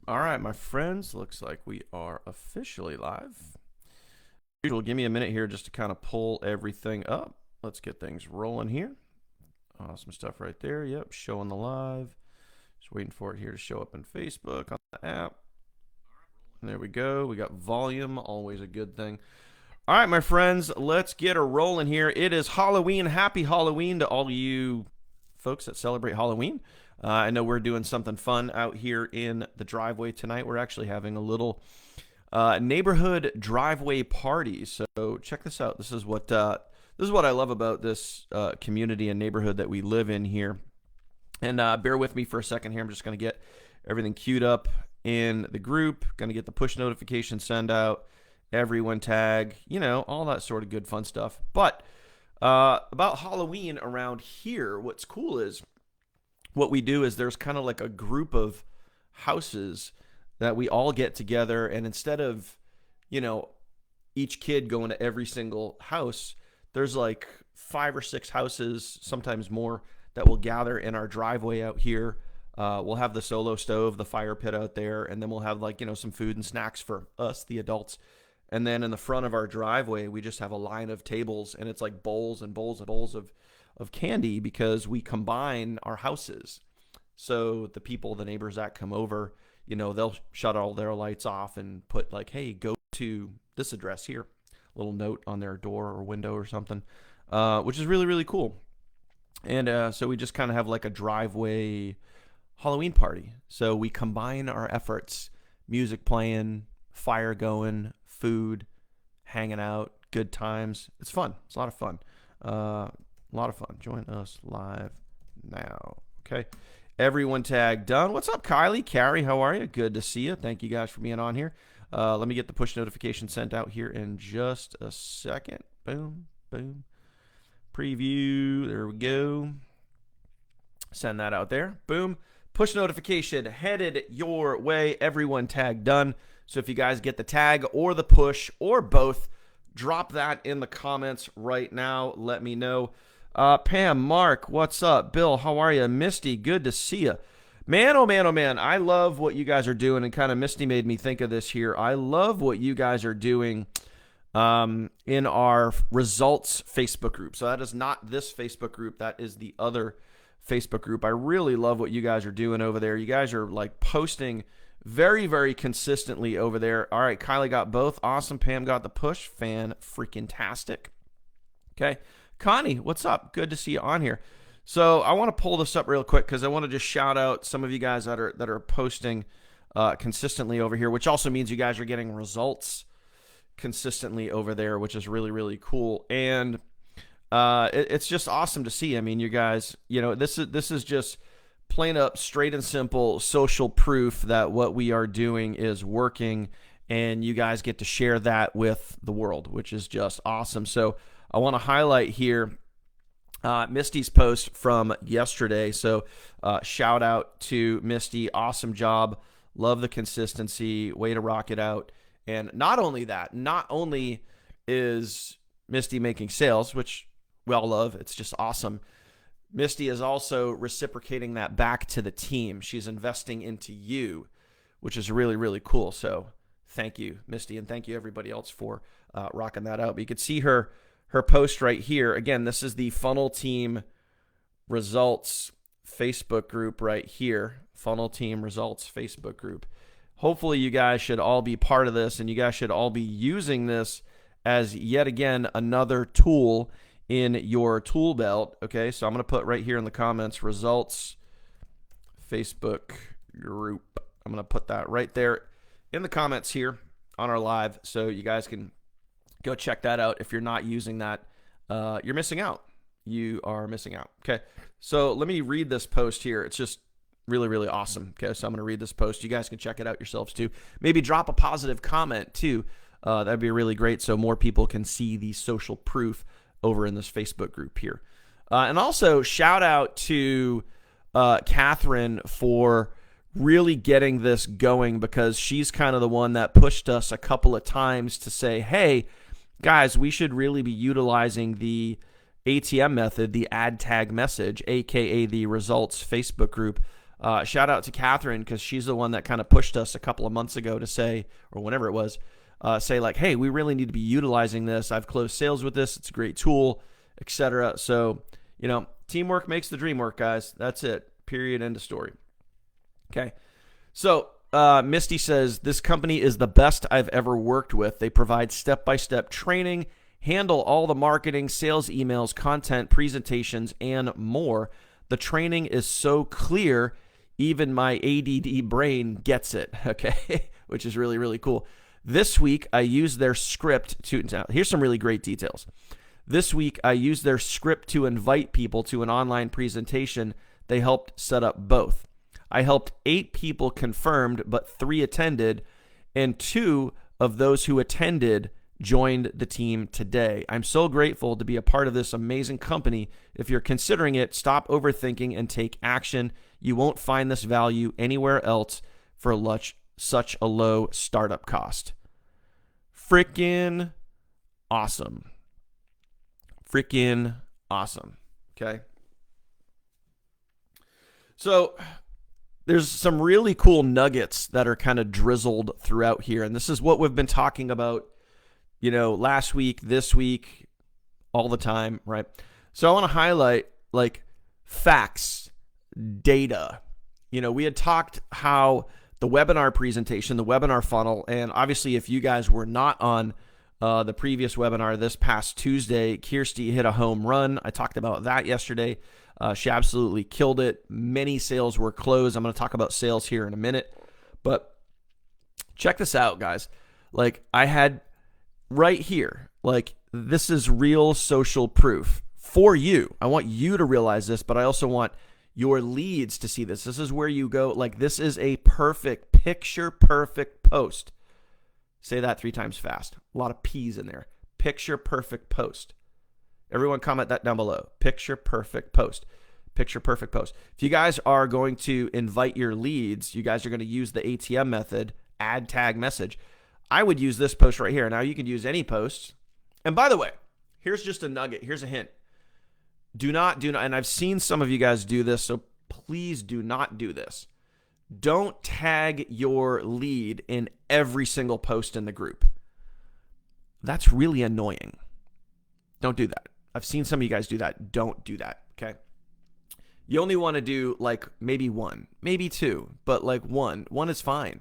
All right, my friends, looks like we are officially live. Usual, give me a minute here just to kind of pull everything up. Let's get things rolling here. Awesome stuff right there. Yep, showing the live. Just waiting for it here to show up in Facebook on the app. And there we go. We got volume, always a good thing. All right, my friends, let's get a rolling here. It is Halloween. Happy Halloween to all you folks that celebrate Halloween. I know we're doing something fun out here in the driveway tonight. We're actually having a little neighborhood driveway party. So check this out. This is what I love about this community and neighborhood that we live in here. And bear with me for a second here. I'm just going to get everything queued up in the group. Going to get the push notification send out, everyone tag, all that sort of good fun stuff. But about Halloween around here, what's cool is what we do is there's kind of like a group of houses that we all get together, and instead of, each kid going to every single house, there's like 5 or 6 houses, sometimes more, that will gather in our driveway out here. We'll have the solo stove, the fire pit out there, and then we'll have some food and snacks for us, the adults. And then in the front of our driveway, we just have a line of tables, and it's like bowls and bowls and bowls of candy because we combine our houses. So the neighbors that come over, they'll shut all their lights off and put like, hey, go to this address here, a little note on their door or window or something, which is really, really cool. And so we just kind of have like a driveway Halloween party. So we combine our efforts, music playing, fire going, food, hanging out, good times. It's fun. It's a lot of fun. Join us live now. Okay. Everyone tag done. What's up, Kylie? Carrie, how are you? Good to see you. Thank you guys for being on here. Let me get the push notification sent out here in just a second. Boom, boom. Preview. There we go. Send that out there. Boom. Push notification headed your way. Everyone tag done. So if you guys get the tag or the push or both, drop that in the comments right now. Let me know. Pam, Mark, what's up? Bill, how are you? Misty, good to see you. Man, oh man, oh man. I love what you guys are doing, and kind of Misty made me think of this here. I love what you guys are doing in our results Facebook group. So that is not this Facebook group. That is the other Facebook group. I really love what you guys are doing over there. You guys are like posting very, very consistently over there. All right, Kylie got both. Awesome. Pam got the push. Fan-freaking-tastic. Okay. Connie, what's up? Good to see you on here. So I want to pull this up real quick because I want to just shout out some of you guys that are posting consistently over here, which also means you guys are getting results consistently over there, which is really, really cool. And it's just awesome to see. I mean, you guys, this is just plain up, straight and simple social proof that what we are doing is working, and you guys get to share that with the world, which is just awesome. So I want to highlight here Misty's post from yesterday. So shout out to Misty. Awesome job. Love the consistency. Way to rock it out. And not only that, not only is Misty making sales, which we all love, it's just awesome. Misty is also reciprocating that back to the team. She's investing into you, which is really, really cool. So thank you, Misty, and thank you everybody else for rocking that out. But you could see her post right here. Again, this is the Funnel Team Results Facebook group right here. Funnel Team Results Facebook group. Hopefully you guys should all be part of this, and you guys should all be using this as yet again another tool in your tool belt. Okay, so I'm going to put right here in the comments, Results Facebook group. I'm going to put that right there in the comments here on our live, so you guys can go check that out. If you're not using that, you're missing out. You are missing out. Okay, so let me read this post here. It's just really, really awesome. Okay, so I'm going to read this post. You guys can check it out yourselves too. Maybe drop a positive comment too. That'd be really great, so more people can see the social proof over in this Facebook group here. And also shout out to Catherine for really getting this going, because she's kind of the one that pushed us a couple of times to say, hey, guys, we should really be utilizing the ATM method, the add tag message, aka the results Facebook group. Shout out to Catherine, because she's the one that kind of pushed us a couple of months ago to say, or whenever it was, say like, hey, we really need to be utilizing this. I've closed sales with this. It's a great tool, etc. So, teamwork makes the dream work, guys. That's it. Period. End of story. Okay. So Misty says, this company is the best I've ever worked with. They provide step-by-step training, handle all the marketing, sales emails, content, presentations, and more. The training is so clear, even my ADD brain gets it, okay? Which is really, really cool. This week, I used their script to... Now, here's some really great details. This week, I used their script to invite people to an online presentation. They helped set up both. I helped 8 people confirmed, but 3 attended, and 2 of those who attended joined the team today. I'm so grateful to be a part of this amazing company. If you're considering it, stop overthinking and take action. You won't find this value anywhere else for such a low startup cost. Freaking awesome. Freaking awesome. Okay. So there's some really cool nuggets that are kind of drizzled throughout here. And this is what we've been talking about, last week, this week, all the time, right? So I want to highlight like facts, data. We had talked how the webinar presentation, the webinar funnel, and obviously if you guys were not on the previous webinar this past Tuesday, Kirsty hit a home run. I talked about that yesterday. She absolutely killed it. Many sales were closed. I'm going to talk about sales here in a minute. But check this out, guys. Like I had right here, like this is real social proof for you. I want you to realize this, but I also want your leads to see this. This is where you go. Like this is a perfect, picture perfect post. Say that 3 times fast. A lot of P's in there. Picture perfect post. Everyone comment that down below. Picture perfect post. Picture perfect post. If you guys are going to invite your leads, you guys are going to use the ATM method, add tag message. I would use this post right here. Now you can use any post. And by the way, here's just a nugget. Here's a hint. Do not, and I've seen some of you guys do this, so please do not do this. Don't tag your lead in every single post in the group. That's really annoying. Don't do that. I've seen some of you guys do that. Don't do that, okay? You only want to do like maybe 1, maybe 2, but like 1. 1 is fine.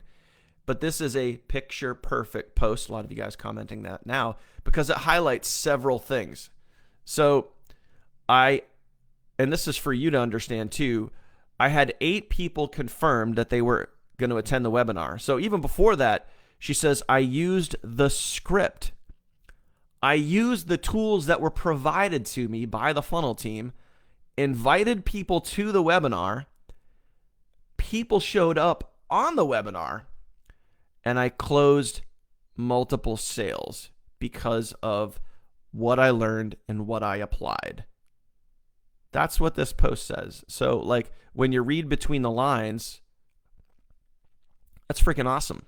But this is a picture perfect post. A lot of you guys commenting that now because it highlights several things. So and this is for you to understand too, I had 8 people confirmed that they were going to attend the webinar. So even before that, she says, I used the script. I used the tools that were provided to me by the funnel team, invited people to the webinar. People showed up on the webinar, and I closed multiple sales because of what I learned and what I applied. That's what this post says. So like when you read between the lines, that's freaking awesome.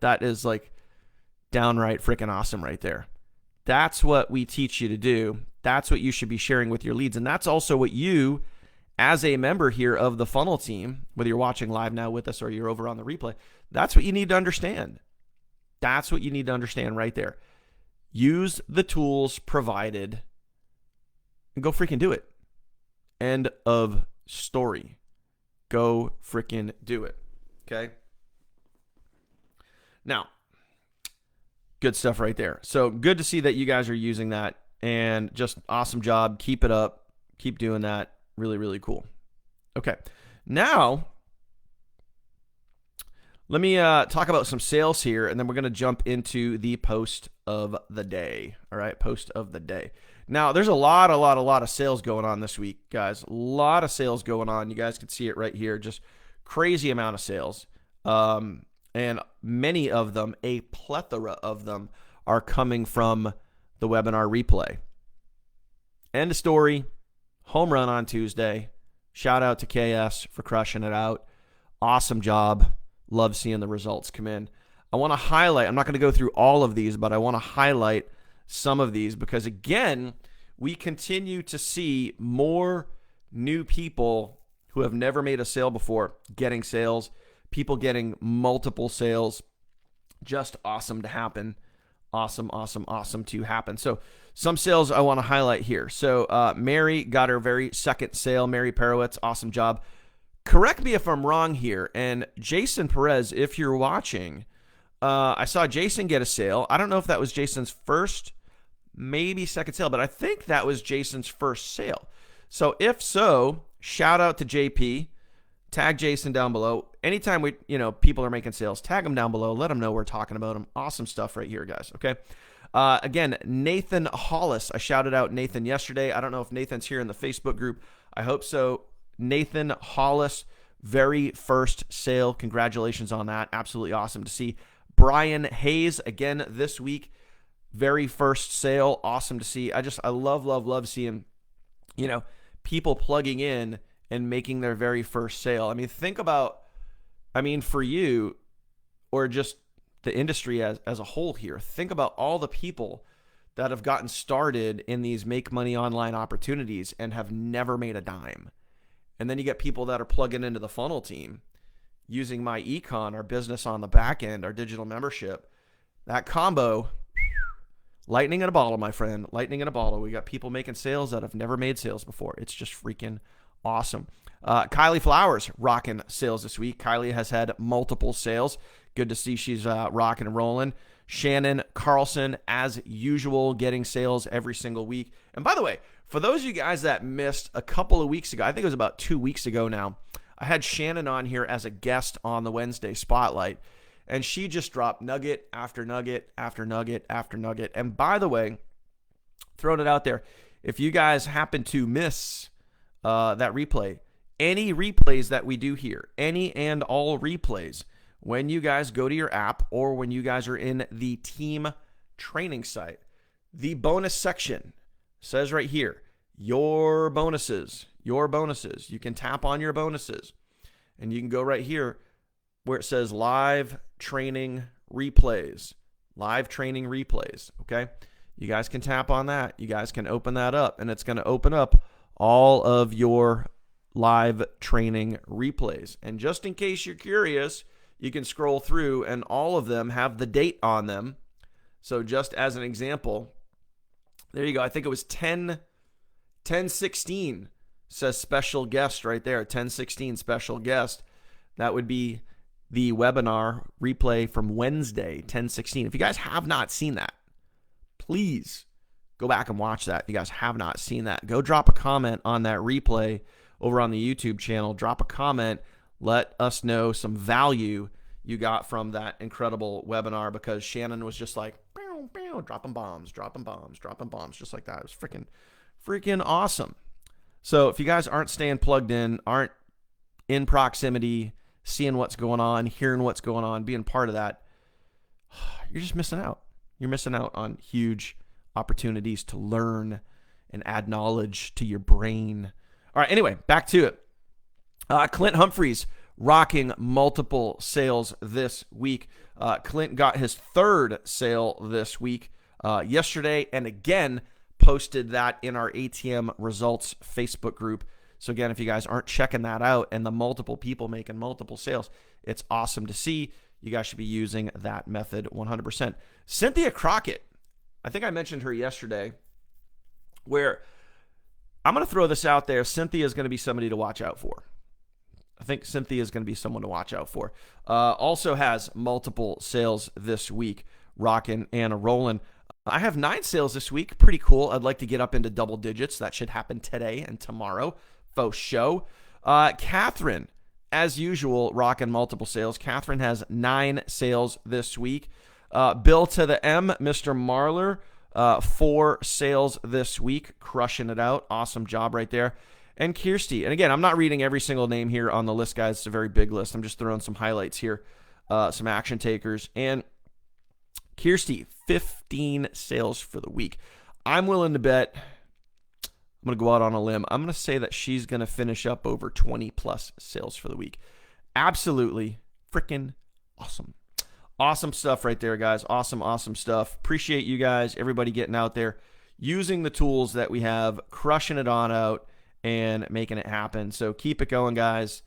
That is like downright freaking awesome right there. That's what we teach you to do. That's what you should be sharing with your leads. And that's also what you, as a member here of the funnel team, whether you're watching live now with us or you're over on the replay, that's what you need to understand. That's what you need to understand right there. Use the tools provided and go freaking do it. End of story. Go freaking do it. Okay? Now, good stuff right there. So good to see that you guys are using that, and just awesome job. Keep it up. Keep doing that. Really, really cool. Okay. Now, let me talk about some sales here, and then we're going to jump into the post of the day. All right, post of the day. Now, there's a lot of sales going on this week, guys. A lot of sales going on. You guys can see it right here. Just crazy amount of sales. And many of them, a plethora of them, are coming from the webinar replay. End of story. Home run on Tuesday. Shout out to KS for crushing it out. Awesome job. Love seeing the results come in. I want to highlight, I'm not going to go through all of these, but I want to highlight some of these because, again, we continue to see more new people who have never made a sale before getting sales, people getting multiple sales. Just awesome to happen. Awesome to happen. So some sales I want to highlight here. So Mary got her very second sale. Mary Perowitz, awesome job. Correct me if I'm wrong here. And Jason Perez, if you're watching, I saw Jason get a sale. I don't know if that was Jason's first, maybe second sale, but I think that was Jason's first sale. So if so, shout out to JP. Tag Jason down below. Anytime people are making sales, tag them down below. Let them know we're talking about them. Awesome stuff right here, guys. Okay. Again, Nathan Hollis. I shouted out Nathan yesterday. I don't know if Nathan's here in the Facebook group. I hope so. Nathan Hollis, very first sale. Congratulations on that. Absolutely awesome to see. Brian Hayes, again this week, very first sale. Awesome to see. I love seeing, people plugging in and making their very first sale. I mean, think about, for you or just the industry as a whole here, think about all the people that have gotten started in these make money online opportunities and have never made a dime. And then you get people that are plugging into the funnel team using my econ, our business on the back end, our digital membership. That combo, lightning in a bottle, my friend, lightning in a bottle. We got people making sales that have never made sales before. It's just freaking awesome. Kylie Flowers rocking sales this week. Kylie has had multiple sales. Good to see she's rocking and rolling. Shannon Carlson, as usual, getting sales every single week. And by the way, for those of you guys that missed a couple of weeks ago, I think it was about 2 weeks ago now, I had Shannon on here as a guest on the Wednesday Spotlight, and she just dropped nugget after nugget after nugget after nugget. And by the way, throwing it out there, if you guys happen to miss that replay, any replays that we do here, any and all replays, when you guys go to your app or when you guys are in the team training site, the bonus section says right here, your bonuses. You can tap on your bonuses and you can go right here where it says live training replays, okay? You guys can tap on that. You guys can open that up, and it's going to open up all of your live training replays. And just in case you're curious, you can scroll through and all of them have the date on them. So just as an example, there you go. I think it was 10/16 says special guest right there. 10/16 special guest. That would be the webinar replay from Wednesday, 10/16. If you guys have not seen that, please go back and watch that. If you guys have not seen that, go drop a comment on that replay over on the YouTube channel. Drop a comment. Let us know some value you got from that incredible webinar, because Shannon was just like, bow, bow, dropping bombs, just like that. It was freaking awesome. So if you guys aren't staying plugged in, aren't in proximity, seeing what's going on, hearing what's going on, being part of that, you're just missing out. You're missing out on huge opportunities to learn and add knowledge to your brain. All right, anyway, back to it. Clint Humphreys rocking multiple sales this week. Clint got his third sale this week yesterday, and again posted that in our ATM results Facebook group. So again, if you guys aren't checking that out and the multiple people making multiple sales, it's awesome to see. You guys should be using that method 100%. Cynthia Crockett, I think I mentioned her yesterday, where I'm going to throw this out there. Cynthia is going to be somebody to watch out for. I think Cynthia is going to be someone to watch out for. Also has multiple sales this week, rocking and rolling. I have 9 sales this week. Pretty cool. I'd like to get up into double digits. That should happen today and tomorrow. Faux show. Catherine, as usual, rocking multiple sales. Catherine has 9 sales this week. Bill to the M, Mr. Marler, 4 sales this week. Crushing it out. Awesome job right there. And Kirsty. And again, I'm not reading every single name here on the list, guys. It's a very big list. I'm just throwing some highlights here, some action takers. And Kirsty, 15 sales for the week. I'm willing to bet, I'm going to go out on a limb, I'm going to say that she's going to finish up over 20 plus sales for the week. Absolutely freaking awesome. Awesome stuff right there, guys. Awesome stuff. Appreciate you guys, everybody getting out there, using the tools that we have, crushing it on out, and making it happen. So keep it going, guys.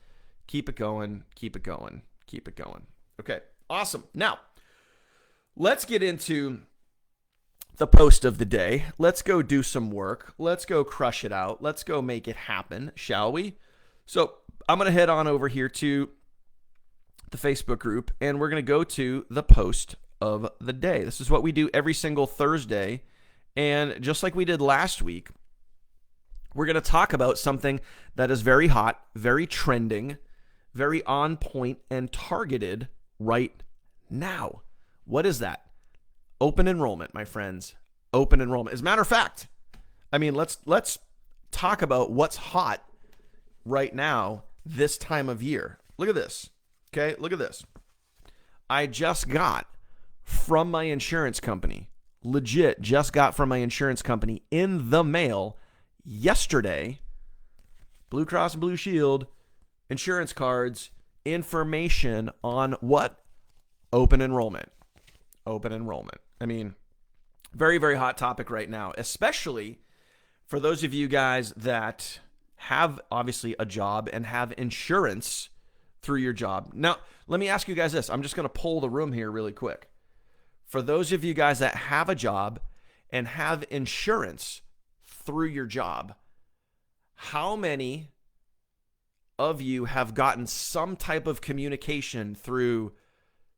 Keep it going. Keep it going. Keep it going. Okay, awesome. Now, let's get into the post of the day. Let's go do some work. Let's go crush it out. Let's go make it happen, shall we? So I'm going to head on over here to the Facebook group, and we're going to go to the post of the day. This is what we do every single Thursday. And just like we did last week, we're going to talk about something that is very hot, very trending, very on point, and targeted right now. What is that? Open enrollment, my friends. Open enrollment. As a matter of fact, I mean, let's talk about what's hot right now this time of year. Look at this. Okay, look at this. I just got from my insurance company, legit just got from my insurance company in the mail yesterday, Blue Cross and Blue Shield, insurance cards, information on what? Open enrollment. Open enrollment. I mean, very, very hot topic right now, especially for those of you guys that have obviously a job and have insurance through your job. Now, let me ask you guys this. I'm just going to poll the room here really quick. For those of you guys that have a job and have insurance through your job, how many of you have gotten some type of communication through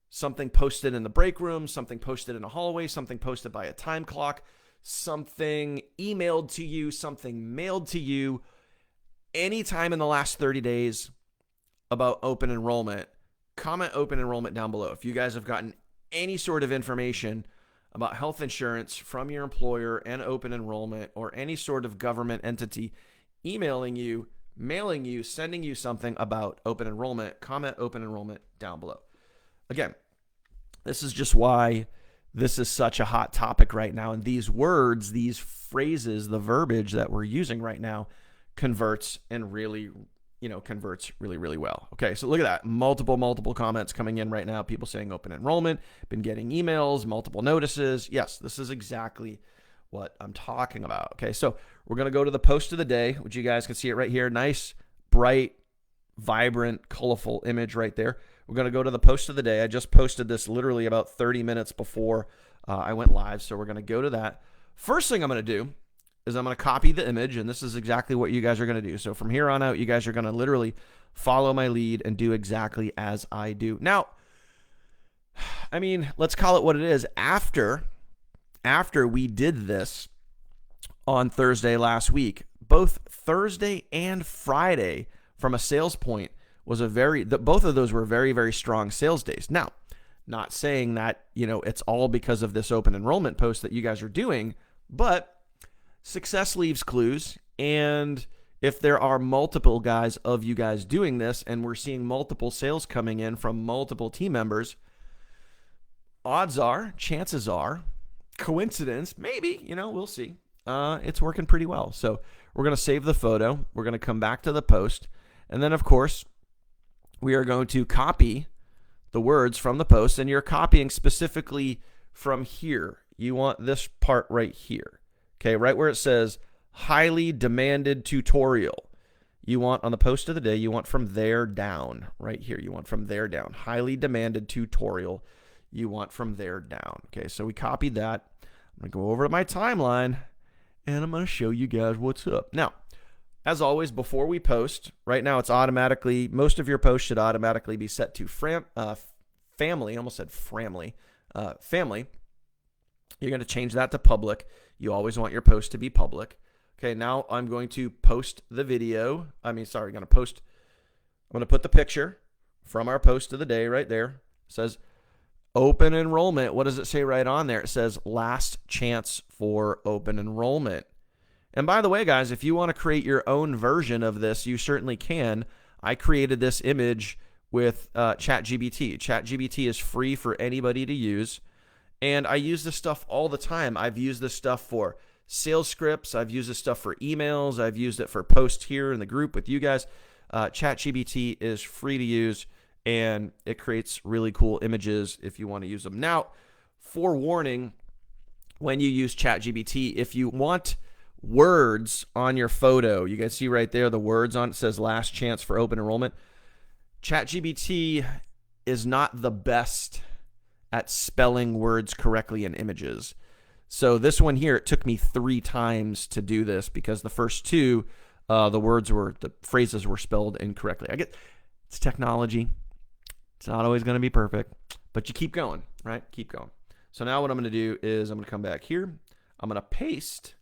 something posted in the break room, something posted in a hallway, something posted by a time clock, something emailed to you, something mailed to you, anytime in the last 30 days about open enrollment? Comment open enrollment down below. If you guys have gotten any sort of information about health insurance from your employer and open enrollment, or any sort of government entity emailing you, mailing you, sending you something about open enrollment, comment open enrollment down below. Again, this is just why this is such a hot topic right now. And these words, these phrases, the verbiage that we're using right now converts and really, converts really, really well. Okay, so look at that. Multiple comments coming in right now. People saying open enrollment, been getting emails, multiple notices. Yes, this is exactly what I'm talking about. Okay, so we're going to go to the post of the day, which you guys can see it right here. Nice, bright, vibrant, colorful image right there. We're going to go to the post of the day. I just posted this literally about 30 minutes before I went live, so we're going to go to that. First thing I'm going to do is I'm going to copy the image, and this is exactly what you guys are going to do. So from here on out, you guys are going to literally follow my lead and do exactly as I do. Now, I mean, let's call it what it is. After we did this on Thursday last week, both Thursday and Friday, from a sales point, was both of those were very, very strong sales days. Now, not saying that, it's all because of this open enrollment post that you guys are doing, but success leaves clues. And if there are multiple guys of you guys doing this, and we're seeing multiple sales coming in from multiple team members, chances are, coincidence, maybe, we'll see. It's working pretty well. So we're going to save the photo. We're going to come back to the post. And then, of course, we are going to copy the words from the post, and you're copying specifically from here. You want this part right here. Okay, right where it says highly demanded tutorial. You want on the post of the day, you want from there down, right here. You want from there down. Highly demanded tutorial. You want from there down. Okay, so we copied that. I'm going to go over to my timeline, and I'm going to show you guys what's up. Now, as always, before we post, right now it's automatically, most of your posts should automatically be set to family. I almost said framly. Family. You're going to change that to public. You always want your post to be public. Okay, now I'm going to post the video. I'm going to put the picture from our post of the day right there. It says open enrollment. What does it say right on there? It says last chance for open enrollment. And by the way, guys, if you want to create your own version of this, you certainly can. I created this image with ChatGPT. ChatGPT is free for anybody to use. And I use this stuff all the time. I've used this stuff for sales scripts. I've used this stuff for emails. I've used it for posts here in the group with you guys. ChatGPT is free to use, and it creates really cool images if you want to use them. Now, forewarning, when you use ChatGPT, if you want words on your photo, you guys see right there the words on it says last chance for open enrollment. ChatGPT is not the best at spelling words correctly in images. So this one here, it took me 3 times to do this because the first 2, the phrases were spelled incorrectly. I get it's technology. It's not always going to be perfect, but you keep going, right? Keep going. So now what I'm going to do is I'm going to come back here. I'm going to paste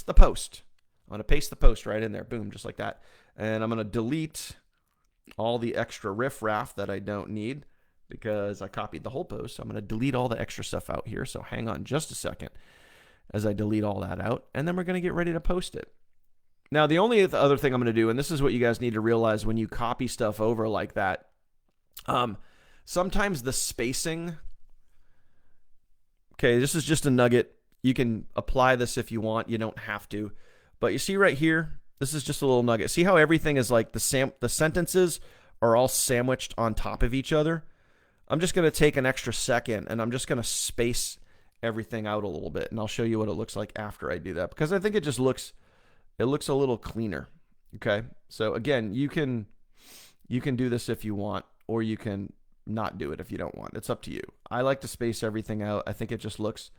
the post. I'm going to paste the post right in there. Boom, just like that. And I'm going to delete all the extra riffraff that I don't need because I copied the whole post. So I'm going to delete all the extra stuff out here. So hang on just a second as I delete all that out. And then we're going to get ready to post it. Now, the only other thing I'm going to do, and this is what you guys need to realize when you copy stuff over like that, sometimes the spacing, okay, this is just a nugget. You can apply this if you want. You don't have to. But you see right here, this is just a little nugget. See how everything is like the sentences are all sandwiched on top of each other? I'm just going to take an extra second and I'm just going to space everything out a little bit. And I'll show you what it looks like after I do that because I think it just looks a little cleaner. Okay. So again, you can do this if you want, or you can not do it if you don't want. It's up to you. I like to space everything out. I think it just looks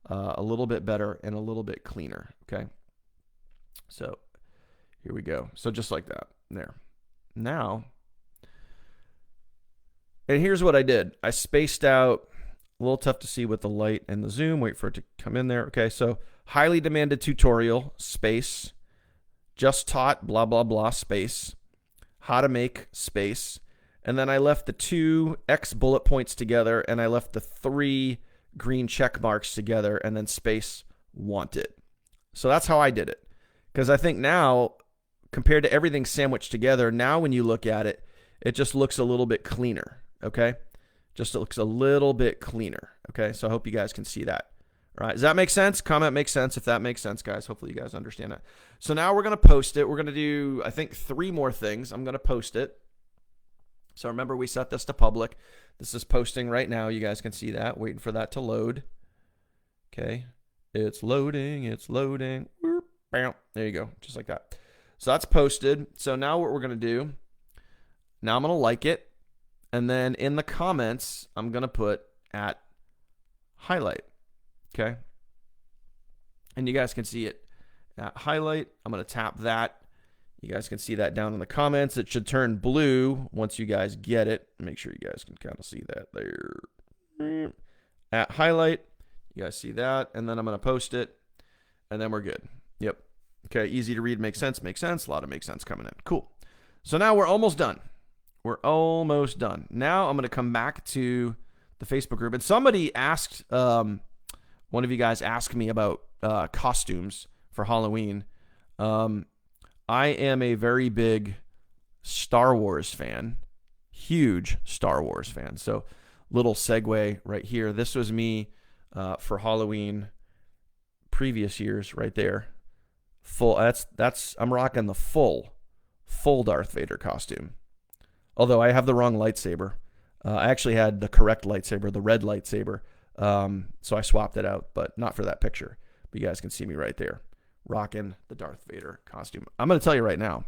a little bit better and a little bit cleaner. Okay. So here we go. So just like that there. Now, and here's what I did. I spaced out, a little tough to see with the light and the zoom. Wait for it to come in there. Okay. So highly demanded tutorial, space, just taught, blah, blah, blah, space, how to make, space. And then I left the 2 X bullet points together and I left the 3 green check marks together and then space wanted. So that's how I did it. Because I think now, compared to everything sandwiched together, now when you look at it, it just looks a little bit cleaner. Okay. Just looks a little bit cleaner. Okay. So I hope you guys can see that. All right. Does that make sense? Comment makes sense if that makes sense, guys. Hopefully you guys understand that. So now we're going to post it. We're going to do, I think, 3 more things. I'm going to post it. So remember, we set this to public. This is posting right now. You guys can see that. Waiting for that to load. Okay. It's loading. It's loading. There you go. Just like that. So that's posted. So now what we're going to do, now I'm going to like it. And then in the comments, I'm going to put at highlight. Okay. And you guys can see it at highlight. I'm going to tap that. You guys can see that down in the comments. It should turn blue once you guys get it. Make sure you guys can kind of see that there. At highlight. You guys see that. And then I'm going to post it. And then we're good. Yep. Okay. Easy to read. Makes sense. Makes sense. A lot of makes sense coming in. Cool. So now we're almost done. We're almost done. Now I'm going to come back to the Facebook group. And somebody asked, one of you guys asked me about costumes for Halloween. I am a very big Star Wars fan, huge Star Wars fan. So little segue right here. This was me for Halloween previous years right there. Full. I'm rocking the full Darth Vader costume. Although I have the wrong lightsaber. I actually had the correct lightsaber, the red lightsaber. So I swapped it out, but not for that picture. But you guys can see me right there, rocking the Darth Vader costume. I'm going to tell you right now,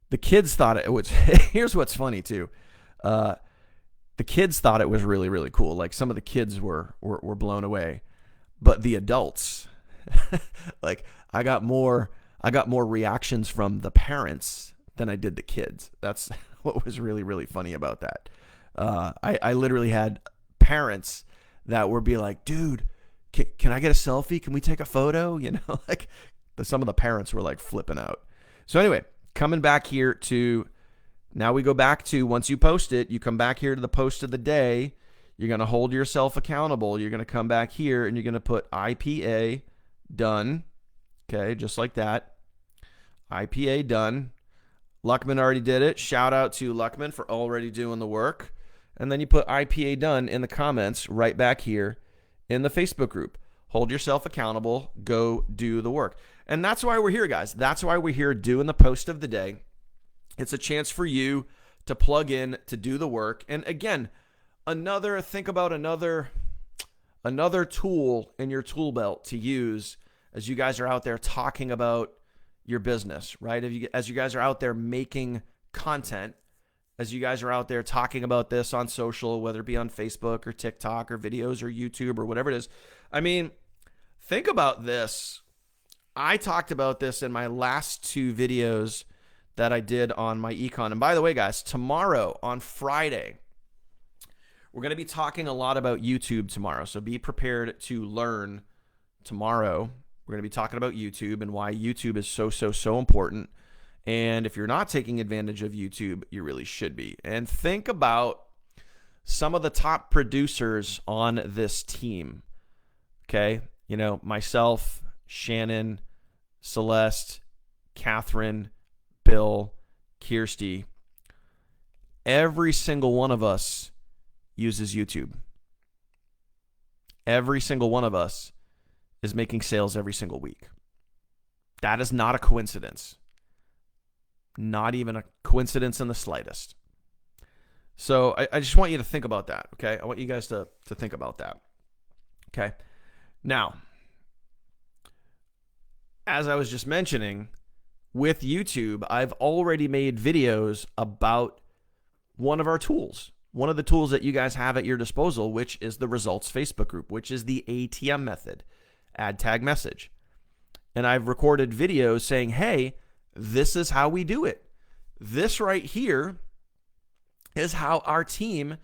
the kids thought it was, here's what's funny too. The kids thought it was really, really cool. Like some of the kids were blown away, but the adults, like I got more reactions from the parents than I did the kids. That's what was really, really funny about that. I literally had parents that would be like, dude, can I get a selfie? Can we take a photo? You know, like some of the parents were like flipping out. So anyway, coming back here to, now we go back to, once you post it, you come back here to the post of the day. You're going to hold yourself accountable. You're going to come back here and you're going to put IPA done. Okay, just like that. IPA done. Luckman already did it. Shout out to Luckman for already doing the work. And then you put IPA done in the comments right back here in the Facebook group. Hold yourself accountable. Go do the work. And that's why we're here, guys. That's why we're here doing the post of the day. It's a chance for you to plug in, to do the work. And again, think about another another tool in your tool belt to use as you guys are out there talking about your business, right? As you guys are out there making content, as you guys are out there talking about this on social, whether it be on Facebook or TikTok or videos or YouTube or whatever it is. I mean, think about this. I talked about this in my last 2 videos that I did on my econ. And by the way, guys, tomorrow on Friday, we're going to be talking a lot about YouTube tomorrow. So be prepared to learn tomorrow. We're going to be talking about YouTube and why YouTube is so important. And if you're not taking advantage of YouTube, you really should be. And think about some of the top producers on this team. Okay? You know, myself, Shannon, Celeste, Catherine, Bill, Kirsty. Every single one of us uses YouTube. Every single one of us is making sales every single week. That is not a coincidence. Not even a coincidence in the slightest. So I just want you to think about that, okay? I want you guys to think about that, okay? Now, as I was just mentioning, with YouTube, I've already made videos about one of our tools, one of the tools that you guys have at your disposal, which is the results Facebook group, which is the ATM method, add tag message. And I've recorded videos saying, hey, this is how we do it. This right here is how our team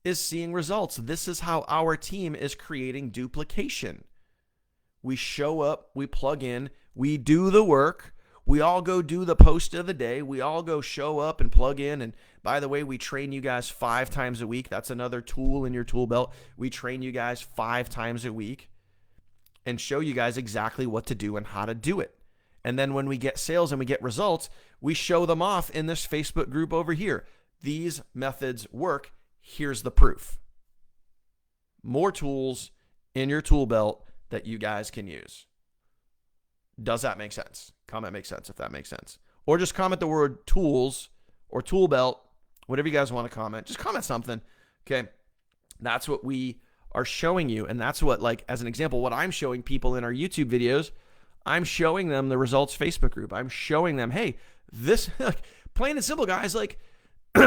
is seeing results. This is how our team is creating duplication. We show up, we plug in, we do the work. We all go do the post of the day. We all go show up and plug in. And by the way, we train you guys 5 times a week. That's another tool in your tool belt. We train you guys 5 times a week and show you guys exactly what to do and how to do it. And then when we get sales and we get results, we show them off in this Facebook group over here. These methods work. Here's the proof. More tools in your tool belt that you guys can use. Does that make sense? Comment makes sense if that makes sense. Or just comment the word tools or tool belt, whatever you guys want to comment. Just comment something. Okay. That's what we are showing you. And that's what, like, as an example, what I'm showing people in our YouTube videos, I'm showing them the results Facebook group. I'm showing them, hey, this, like, plain and simple, guys, like,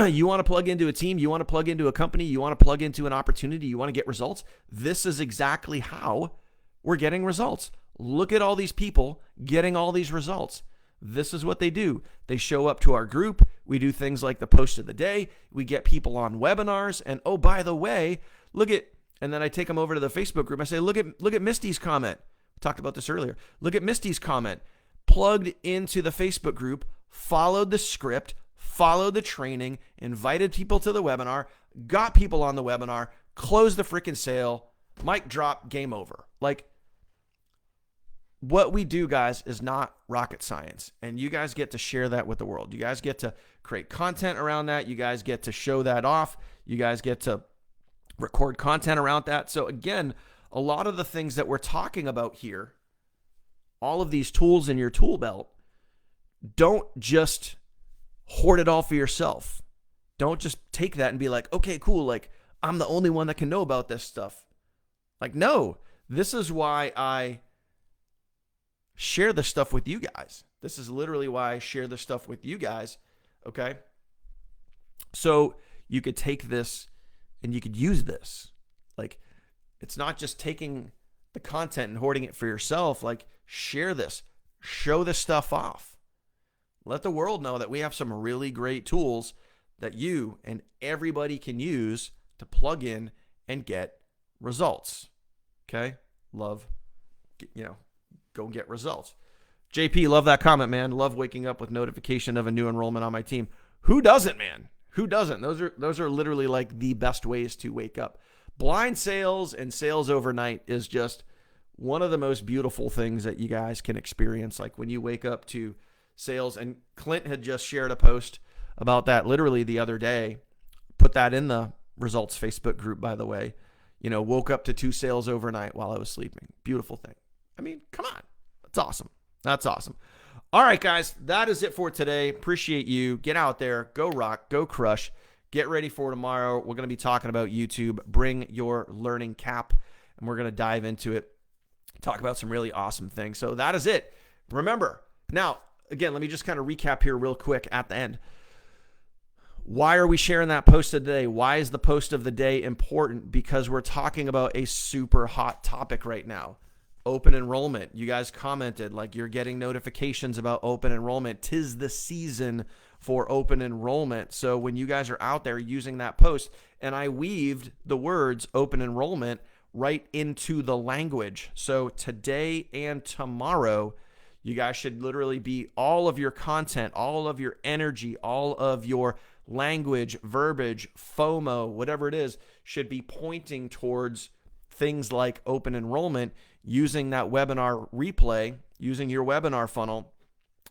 you want to plug into a team, you want to plug into a company, you want to plug into an opportunity, you want to get results. This is exactly how we're getting results. Look at all these people getting all these results. This is what they do. They show up to our group. We do things like the post of the day. We get people on webinars. And oh, by the way, look at, and then I take them over to the Facebook group. I say, look at Misty's comment. We talked about this earlier. Look at Misty's comment. Plugged into the Facebook group, followed the script, followed the training, invited people to the webinar, got people on the webinar, closed the freaking sale, mic drop, game over. Like, what we do, guys, is not rocket science, and you guys get to share that with the world. You guys get to create content around that. You guys get to show that off. You guys get to record content around that. So again, a lot of the things that we're talking about here, all of these tools in your tool belt, don't just hoard it all for yourself. Don't just take that and be like, okay, cool, like, I'm the only one that can know about this stuff. Like, no, this is why I share the stuff with you guys. This is literally why I share the stuff with you guys, okay? So you could take this and you could use this. Like, it's not just taking the content and hoarding it for yourself. Like, share this. Show this stuff off. Let the world know that we have some really great tools that you and everybody can use to plug in and get results, okay? Love, go and get results. JP, love that comment, man. Love waking up with notification of a new enrollment on my team. Who doesn't, man? Who doesn't? Those are literally like the best ways to wake up. Blind sales and sales overnight is just one of the most beautiful things that you guys can experience. Like when you wake up to sales, and Clint had just shared a post about that literally the other day. Put that in the results Facebook group, by the way. Woke up to 2 sales overnight while I was sleeping. Beautiful thing. I mean, come on. That's awesome. That's awesome. All right, guys, that is it for today. Appreciate you. Get out there. Go rock. Go crush. Get ready for tomorrow. We're going to be talking about YouTube. Bring your learning cap. and we're going to dive into it, talk about some really awesome things. So that is it. Remember, now, again, let me just kind of recap here real quick at the end. Why are we sharing that post of the day? Why is the post of the day important? Because we're talking about a super hot topic right now. Open enrollment. You guys commented like you're getting notifications about open enrollment. 'Tis the season for open enrollment. So when you guys are out there using that post, and I weaved the words open enrollment right into the language. So today and tomorrow, you guys should literally be all of your content, all of your energy, all of your language, verbiage, FOMO, whatever it is, should be pointing towards things like open enrollment, using that webinar replay, using your webinar funnel,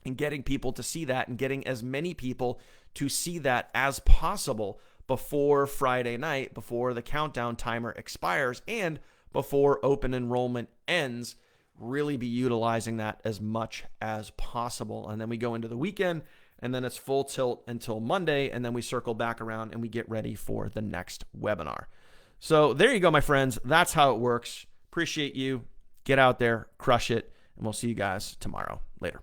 and getting people to see that and getting as many people to see that as possible before Friday night, before the countdown timer expires, and before open enrollment ends. Really be utilizing that as much as possible. And then we go into the weekend, and then it's full tilt until Monday, and then we circle back around and we get ready for the next webinar. So there you go, my friends. That's how it works. Appreciate you. Get out there, crush it, and we'll see you guys tomorrow. Later.